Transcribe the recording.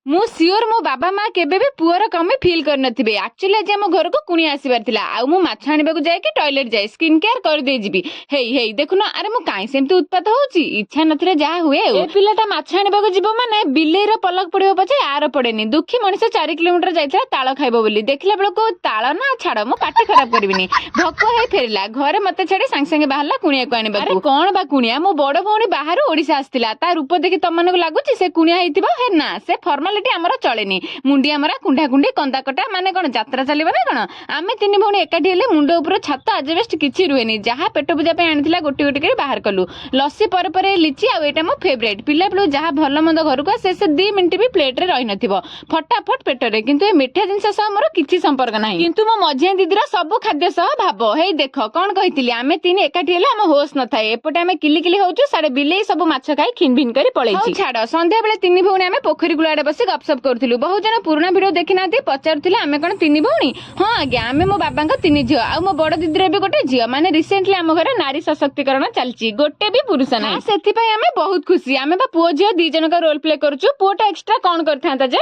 ମୁଁ ସିଓର ମୋ ବାବା ମା କେବେ ବି ପୁଅର କମି ଫିଲ୍ କରିନଥିବେ। ଆକ୍ଚୁଆଲି ଆଜି ଆମ ଘରକୁ କୁଣିଆ ଆସିବାର ଥିଲା, ଆଉ ମୁଁ ମାଛ ଆଣିବାକୁ ଯାଇକି ଟଏଲେଟ ଯାଏ, ସ୍କିନ୍ କେୟାର କରିଦେଇ ଯିବି। ହେଇ ହେଇ ଦେଖୁନ, ଆରେ ମୁଁ କାଇଁ ସେମିତି ଉତ୍ପାତ ହଉଛି, ଇଚ୍ଛା ନଥିଲେ ଯାହା ହୁଏ। ଏ ପିଲାଟା ମାଛ ଆଣିବାକୁ ଯିବ ମାନେ ବିଲେଇର ପଲକ ପଡିବ ପଛେ ଆର ପଡେନି। ଦୁଃଖୀ ମଣିଷ 4 କିଲୋମିଟର ଯାଇଥିଲା ତାଳ ଖାଇବ ବୋଲି, ଦେଖିଲା ବେଳକୁ ତାଳ ନା ଛାଡ, ମୁଁ ପାଟି ଖରାପ କରିବିନି। ଭକ ହେଇ ଫେରିଲା ଘରେ, ମତେ ଛାଡି ସାଙ୍ଗେ ସାଙ୍ଗେ ବାହାରିଲା କୁଣିଆକୁ ଆଣିବାକୁ। ଆରେ କଣ ବା କୁଣିଆ, ମୋ ବଡ ଭଉଣୀ ବାହାରୁ ଓଡିଶା ଆସିଥିଲା, ତା ରୂପ ଦେଖି ତମମାନଙ୍କୁ ଲାଗୁଛି ସେ କୁଣିଆ ହେଇଥିବ? ହେ ନା, ସେ ଫର୍ମାଲିଟି ଆମର ଚଳେନି। ମୁଣ୍ଡିଆ ମରା, କୁଣ୍ଢା କୁଣ୍ଡି, କନ୍ଦା କଟା, ମାନେ କଣ ଯାତ୍ରା ଚାଲିବ ନା କଣ? ଆମେ 3 ଭଉଣୀ ଏକାଠି ହେଲେ ମୁଣ୍ଡ ଉପରେ ଛାତ ଆଜବେଷ୍ଟ କିଛି ରୁହେନି। ଯାହା ପେଟ ପୂଜା ପାଇଁ ଆଣିଥିଲା ଗୋଟି ଗୋଟି କରି ବାହାର କଲୁ। ଲସି ପରେ ପରେ ଲିଚି, ଆଉ ଏଇଟା ମୋ ଫେଭରେଟ। ପିଲା ବେଳୁ ଯାହା ଭଲ ମନ୍ଦ ଘରକୁ ଆସେ, ସେ 2 ମିନିଟ୍ ବି ପ୍ଲେଟରେ ରହିନଥିବ, ଫଟାଫଟ ପେଟରେ। କିନ୍ତୁ ଏ ମିଠା ଜିନିଷ ସହ ମୋର କିଛି ସମ୍ପର୍କ ନାହିଁ। କିନ୍ତୁ ମୋ ମଝିଆ ଦିଦିର ସବୁ ଖାଦ୍ୟ ସହ ଭାବ। ହେଇ ଦେଖ କଣ କହିଥିଲି, ଆମେ 3 ଏକାଠି ହେଲେ ଆମ ହୋସ୍ ନଥାଏ। ଏପଟେ ଆମେ କିଲି କିଲି ହଉଛୁ, ସାଡେ ବିଲେଇ ସବୁ ମାଛ ଖାଇ ଖିନ ଭିନ କରି ପଳେଇଛି। ଛାଡ, ସନ୍ଧ୍ୟା ବେଳେ 3 ଭଉଣୀ ଆମେ ପୋଖରୀ କୂଳରେ ବସି ଗପସପ କରୁଥିଲୁ। ବହୁ ଜଣ ପୁରୁଣା ଭିଡିଓ ଦେଖିନାହାନ୍ତି, ପଚାରୁଥିଲେ ଆମେ କଣ 3 ଭଉଣୀ? ହଁ ଆଜ୍ଞା, ଆମେ ମୋ ବାବାଙ୍କ 3 ଝିଅ, ଆଉ ମୋ ବଡ ଦିଦିର ବି ଗୋଟେ ଝିଅ। ମାନେ ରିସେଣ୍ଟଲି ଆମ ଘରେ ନାରୀ ସଶକ୍ତିକରଣ ଚାଲିଛି, ଗୋଟେ ବି ପୁରୁଷ ନାହିଁ। ସେଥିପାଇଁ ଆମେ ବହୁତ ଖୁସି। ଆମେ ବା ପୁଅ ଝିଅ 2 ଜଣଙ୍କ ରୋଲ ପ୍ଲେ କରୁଛୁ। ପୁଅଟା ଏକ୍ସଟ୍ରା କଣ କରିଥାନ୍ତା ଯେ?